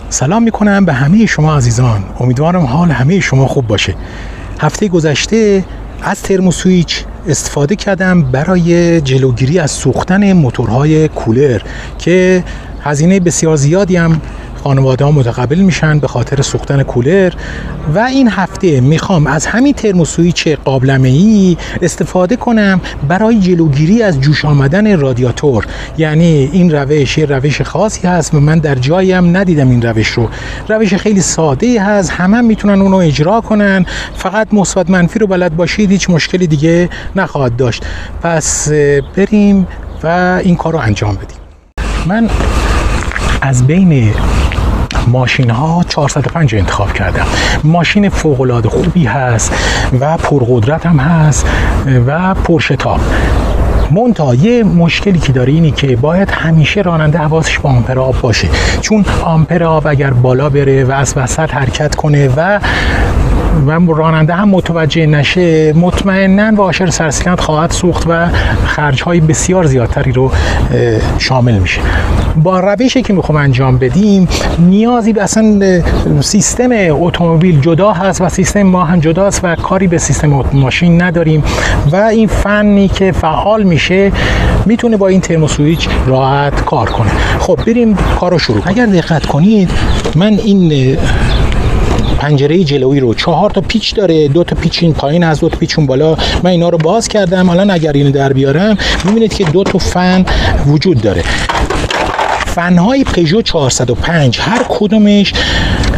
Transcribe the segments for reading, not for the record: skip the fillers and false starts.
سلام میکنم به همه شما عزیزان. امیدوارم حال همه شما خوب باشه. هفته گذشته از ترموسویچ استفاده کردم برای جلوگیری از سوختن موتورهای کولر که هزینه بسیار زیادی هم خانواده ها متقبل میشن به خاطر سوختن کولر. و این هفته میخوام از همین ترموسویچ قابلمه‌ای استفاده کنم برای جلوگیری از جوش آمدن رادیاتور. یعنی این روش یه روش خاصی هست و من در جایی هم ندیدم این روش رو. روش خیلی ساده هست، همه میتونن اونو اجرا کنن، فقط مثبت منفی رو بلد باشید هیچ مشکلی دیگه نخواهد داشت. پس بریم و این کار رو انجام بدیم. من از بین ماشین ها 405 انتخاب کردم. ماشین فوق العاده خوبی هست و پرقدرت هم هست و پرشتاب. منتها یه مشکلی که داره اینی که باید همیشه راننده حواسش به آمپر آب باشه، چون آمپر آب اگر بالا بره و از وسط حرکت کنه و راننده هم متوجه نشه، مطمئناً واشر سرسیلند خواهد سوخت و خرج‌های بسیار زیادتری رو شامل میشه. با روشی که میخوام انجام بدیم نیازی به اصلا سیستم اتومبیل جدا هست و سیستم ما هم جداست و کاری به سیستم ماشین نداریم و این فنی که فعال میشه میتونه با این ترموسویچ راحت کار کنه. خب بریم کارو شروع کنیم. اگر دقت کنید من این پنجره جلویی رو 4 تا پیچ داره، 2 تا پیچ این پایین از 2 تا پیچ اون بالا، من اینا رو باز کردم. الان اگر اینو در بیارم میبینید که 2 تا فن وجود داره. فن‌های پژو 405 هر کدومش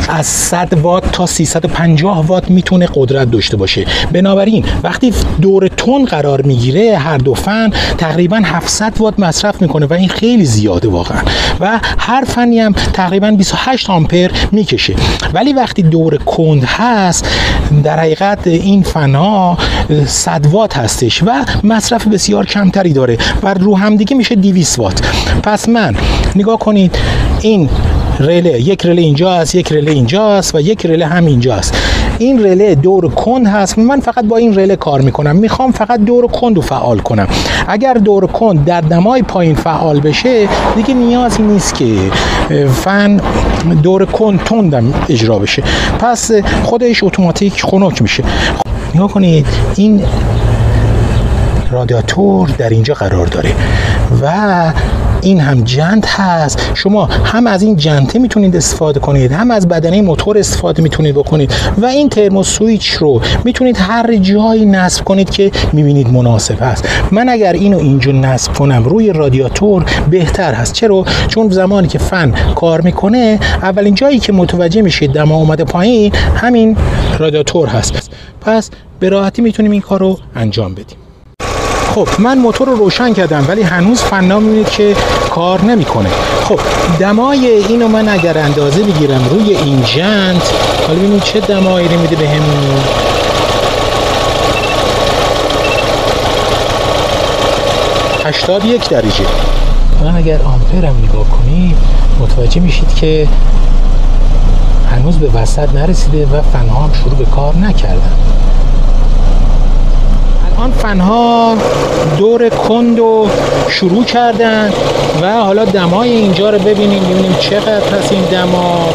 از 100 وات تا 350 وات میتونه قدرت داشته باشه. بنابراین وقتی دور تون قرار میگیره هر دو فن تقریبا 700 وات مصرف میکنه و این خیلی زیاده واقعا و هر فنی هم تقریبا 28 آمپر میکشه. ولی وقتی دور کند هست در حقیقت این فن‌ها 100 وات هستش و مصرف بسیار کمتری داره و رو هم دیگه میشه 200 وات. پس من نگاه کنید این رله، یک رله اینجا است، یک رله اینجا است و یک رله هم اینجا است. این رله دور کند هست. من فقط با این رله کار میکنم. میخوام فقط دور کند رو فعال کنم. اگر دور کند در دمای پایین فعال بشه دیگه نیازی نیست که فن دور کند تندم اجرا بشه، پس خودش اتوماتیک خنک میشه. نگاه کنید این رادیاتور در اینجا قرار داره و این هم جنت هست. شما هم از این جنته میتونید استفاده کنید، هم از بدنه موتور استفاده میتونید بکنید و این ترموسویچ رو میتونید هر جایی نصب کنید که میبینید مناسب هست. من اگر اینو اینجا نصب کنم روی رادیاتور بهتر هست. چرا؟ چون زمانی که فن کار میکنه اولین جایی که متوجه میشید دما اومده پایین همین رادیاتور هست. پس به راحتی میتونیم این کار رو انجام بدیم. خب من موتور رو روشن کردم ولی هنوز فنا میبینید که کار نمیکنه. خب دمای اینو من اگر اندازه بگیرم روی این جنت، حالا ببینید چه دمایی رو میده بهمون. - 81 درجه. من اگر آمپرم نگاه کنید متوجه میشید که هنوز به وسط نرسیده و فنها هم شروع به کار نکردن. آن فنها دور کند رو شروع کردن و حالا دمای اینجا رو ببینیم چقدر هست این دما.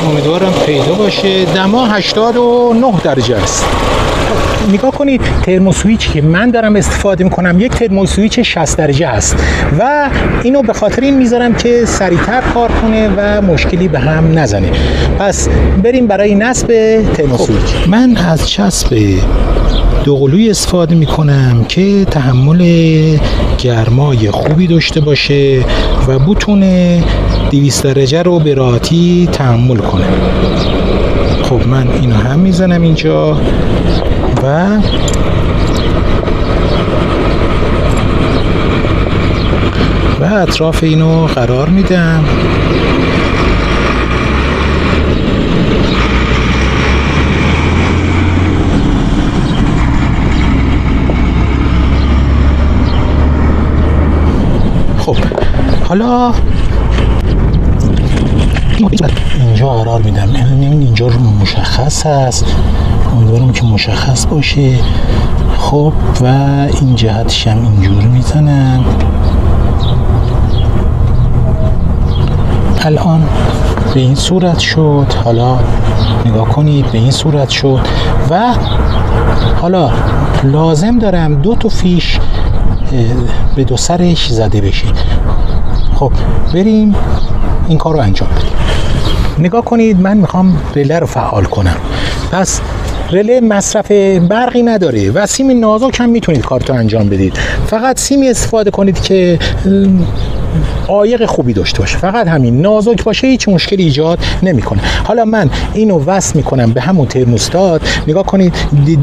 امیدوارم پیدا باشه. دما 89 درجه است. نگاه کنید ترموسویچی که من دارم استفاده میکنم یک ترموسویچ 60 درجه است و اینو به خاطر این میذارم که سریعتر کار کنه و مشکلی به هم نزنه. پس بریم برای نصب ترموسویچ. من از چسب دوقلویی استفاده میکنم که تحمل گرمای خوبی داشته باشه و بتونه 200 درجه رو به راحتی تحمل کنه. خب من اینو هم میزنم اینجا و اطراف اینو قرار میدم. خب حالا اینجا قرار میدم. اینجا رو مشخص هست، امیدوارم که مشخص باشه. خب و این جهتش هم اینجور میزنم الان به این صورت شد. حالا نگاه کنید به این صورت شد و حالا لازم دارم 2 تا فیش به 2 سرش زده بشه. خب بریم این کار رو انجام بدیم. نگاه کنید من میخوام رله رو فعال کنم. پس رله مصرف برقی نداره و سیم نازک هم میتونید کارتو انجام بدید. فقط سیمی استفاده کنید که عایق خوبی داشته باشه. فقط همین، نازک باشه هیچ مشکلی ایجاد نمیکنه. حالا من اینو وصل میکنم به همون ترموستات. نگاه کنید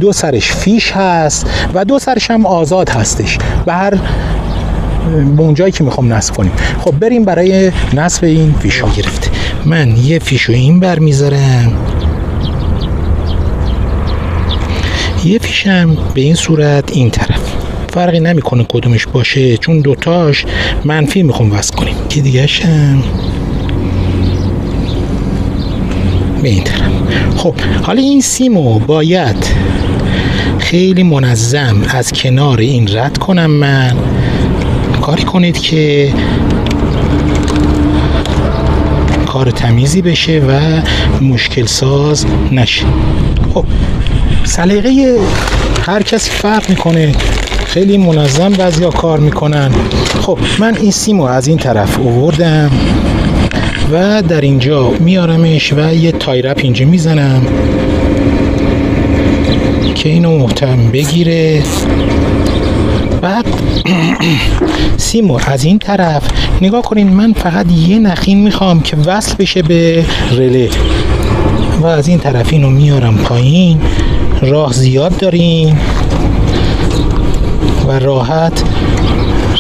2 سرش فیش هست و 2 سرش هم آزاد هستش به هر به اون جایی که میخوام نصب کنیم. خب بریم برای نصب این فیش ها. گرفته من یه فیشو این بر میذارم، یه فیشم به این صورت این طرف. فرقی نمیکنه کدومش باشه چون دوتاش منفی میخوام وصل کنیم. که دیگه‌شم به این طرف. خب حالا این سیمو باید خیلی منظم از کنار این رد کنم. من کاری کنید که کار تمیزی بشه و مشکل ساز نشه. خب سلیقه هر کسی فرق میکنه، خیلی منظم بعضیا کار میکنن. خب من این سیمو از این طرف آوردم و در اینجا میارمش و یه تایرپ اینجا میزنم که اینو محکم بگیره. بعد سیمو از این طرف نگاه کنین، من فقط یه نخین میخوام که وصل بشه به رله و از این طرف اینو میارم پایین. راه زیاد داریم و راحت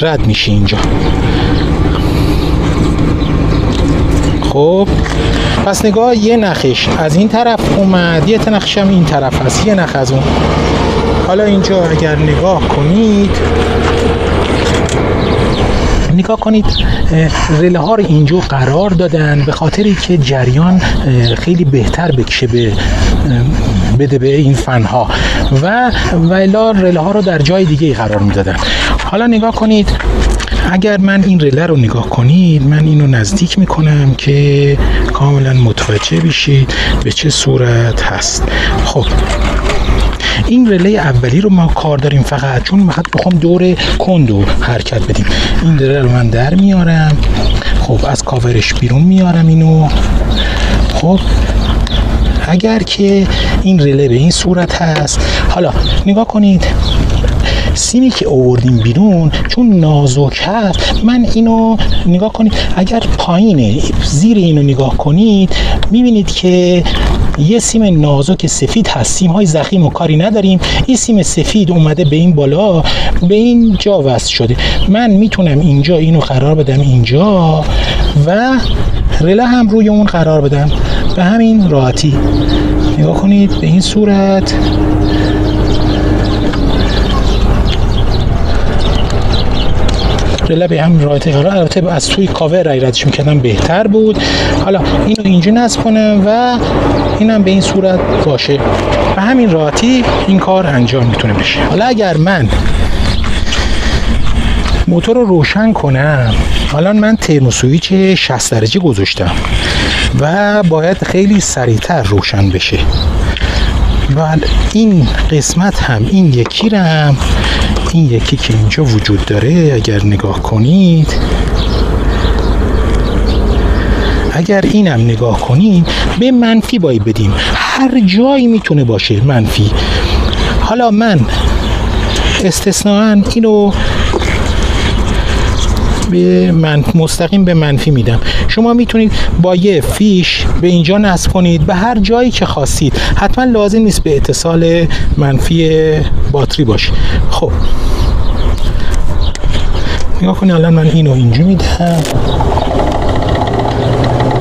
رد میشه اینجا. خب پس نگاه یه نخش از این طرف اومد، یه نخش هم این طرف هست، یه نخ از اون. حالا اینجا اگر نگاه کنید رله ها رو اینجا قرار دادن به خاطری که جریان خیلی بهتر بکشه بده به این فنها و الا رله ها رو در جای دیگه قرار میدادن. حالا نگاه کنید اگر من این رله رو نگاه کنید، من اینو نزدیک میکنم که کاملا متوجه بشید به چه صورت هست. خب این رله اولی رو ما کار داریم فقط چون میخوام دور کندو حرکت بدیم. این رله رو من در میارم. خب از کاورش بیرون میارم اینو. خب اگر که این رله به این صورت هست، حالا نگاه کنید سیمی که آوردیم بیرون چون نازک هست، من اینو نگاه کنید اگر پایینه زیر اینو نگاه کنید میبینید که یه سیم نازک سفید هست. سیم های ضخیم و کاری نداریم. این سیم سفید اومده به این بالا، به این جا وصل شده. من میتونم اینجا اینو قرار بدم اینجا و رله هم روی اون قرار بدم به همین راحتی. نگاه کنید به این صورت. رله به هم راحتی قرار. البته از توی کاور ردش میکردم بهتر بود. حالا اینو اینجا نصب کنم و اینم به این صورت باشه. به همین راحتی این کار انجام میتونه بشه. حالا اگر من موتور رو روشن کنم، الان من ترموسویچ 60 درجه گذاشتم و باید خیلی سریعتر روشن بشه. و این قسمت هم این یکی که اینجا وجود داره اگر نگاه کنید، اگر اینم نگاه کنید به منفی باید بدیم. هر جایی میتونه باشه منفی. حالا من استثناً اینو به مستقیم به منفی میدم. شما میتونید با یه فیش به اینجا نصب کنید به هر جایی که خواستید. حتما لازم نیست به اتصال منفی باتری باشه. خب نگاه کنید الان من اینو اینجا میدم.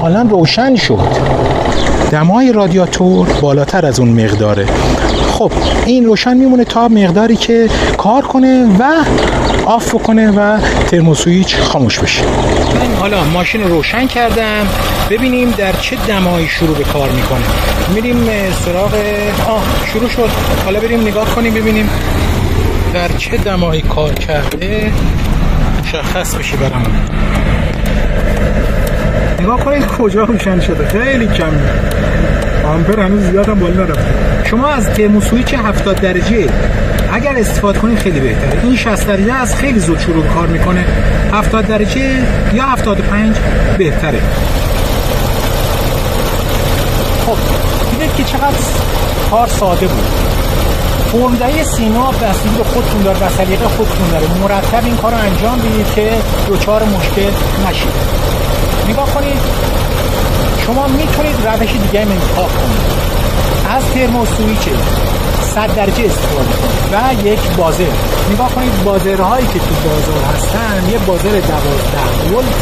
الان روشن شد. دمای رادیاتور بالاتر از اون مقداره. خب این روشن میمونه تا مقداری که کار کنه و آف کنه و ترموسویچ خاموش بشه. من حالا ماشین رو روشن کردم. ببینیم در چه دمایی شروع به کار میکنه. میریم سراغ شروع شد. حالا بریم نگاه کنیم ببینیم در چه دمایی کار کرده مشخص بشه برامون. نگاه کنید کجا روشن شده، خیلی کمی، آمپر هنوز زیاد هم بالا نرفته. شما از ترموسویچ 70 درجه اگر استفاده کنید خیلی بهتره. این 60 درجه از خیلی زود شروع کار میکنه، 70 درجه یا 75 بهتره. خب دیدید که چقدر کار ساده بود. فرم‌دهی سیم‌ها بستگی به خودتون داره و سلیقه خودتون داره. مرتب این کار رو انجام بدید که دچار مشکل نشید. نگاه کنید، شما میتونید روش دیگه هم انتخاب کنید. از ترموسویچ 100 درجه استفاده کنید و یک بازر. نگاه کنید بازرهایی که تو بازار هستن، یه بازر 12 ولت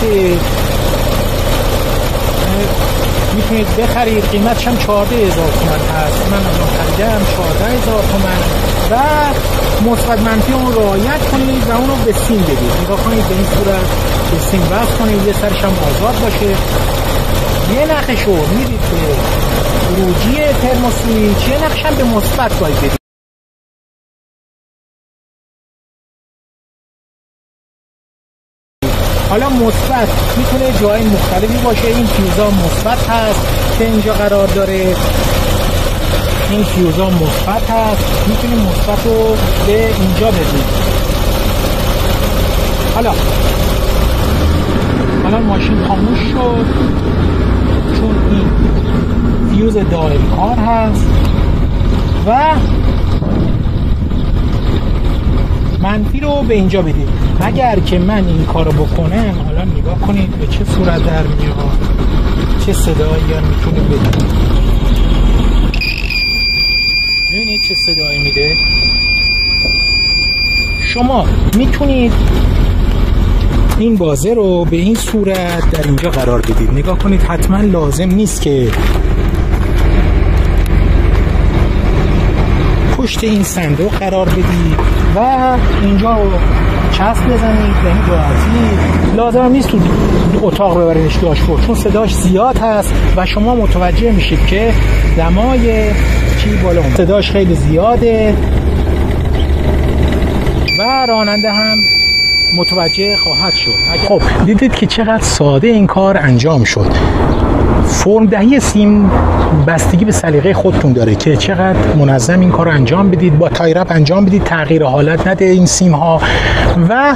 میتونید بخرید، قیمتش هم 14,000 تومان هست. من الان خریدم 14,000 تومان و مثبت منفی اون رو رعایت کنید و اون رو به سیم بدید. نگاه کنید به این صورت به سیم وصل کنید، یه سرش هم آزاد باشه. یه نقش رو میدید به خروجی ترموسویچ، یه نقش هم به مثبت باید بدید. حالا مثبت میتونه جای مختلفی باشه. این فیوزا مثبت هست که اینجا قرار داره، این فیوزا مثبت هست، میتونید مثبت رو به اینجا بدید. حالا ماشین خاموش شد چون این فیوز دائم کار هست و منفی رو به اینجا بدید. اگر که من این کارو بکنم، حالا نگاه کنید به چه صورت در میاد، چه صدایی هم میتونید بدید. ببینید چه صدایی میده. شما میتونید این بازه رو به این صورت در اینجا قرار بدید. نگاه کنید حتما لازم نیست که پشت این صندوق قرار بدید و اینجا رو چسب بزنید. به این راحتی لازم نیست تو اتاق ببرینش داشبورد چون صداش زیاد هست و شما متوجه میشید که دمای چی بالا اومد، صداش خیلی زیاده و راننده هم متوجه خواهد شد. خب دیدید که چقدر ساده این کار انجام شد. فرم‌دهی سیم بستگی به سلیقه خودتون داره که چقدر منظم این کار رو انجام بدید، با تایرپ انجام بدید، تغییر حالت نده این سیم ها. و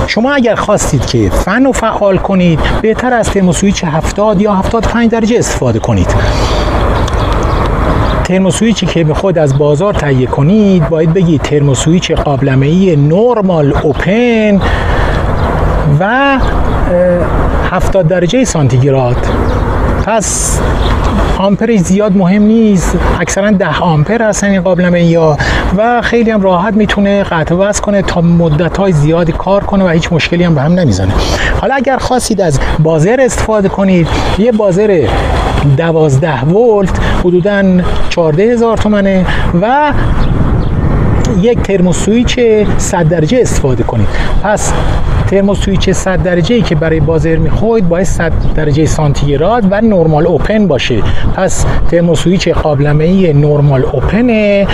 شما اگر خواستید که فن رو فعال کنید، بهتر از ترموسویچ 70 یا 75 درجه استفاده کنید. ترموسویچی که به خود از بازار تهیه کنید باید بگید ترموسویچ قابلمه‌ای نورمال اوپن و 70 درجه سانتیگراد. پس آمپرش زیاد مهم نیست، اکثرا 10 آمپر هستن این قابلمه‌ای‌ها و خیلی هم راحت میتونه قطع و وصل کنه تا مدت‌های زیادی کار کنه و هیچ مشکلی هم به هم نمیزنه. حالا اگر خواستید از بازر استفاده کنید، یه بازر 12 ولت حدوداً 14,000 تومانه و یک ترموسویچ 100 درجه استفاده کنید. پس ترموسویچ 100 درجه‌ای که برای بازر میخواید باید 100 درجه سانتیگراد و نورمال اوپن باشه. پس ترموسویچ قابلمه‌ای نورمال اوپن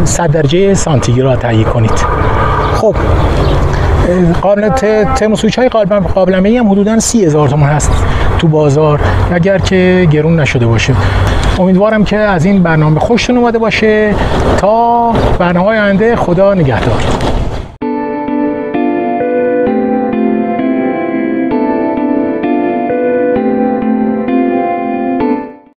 100 درجه سانتیگراد تهیه کنید. خب ترموسویچ‌های قابلمه‌ای هم حدوداً 30,000 تومان هست تو بازار اگر که گرون نشده باشه. امیدوارم که از این برنامه خوشتون اومده باشه. تا برنامه‌های آینده، خدا نگهدار.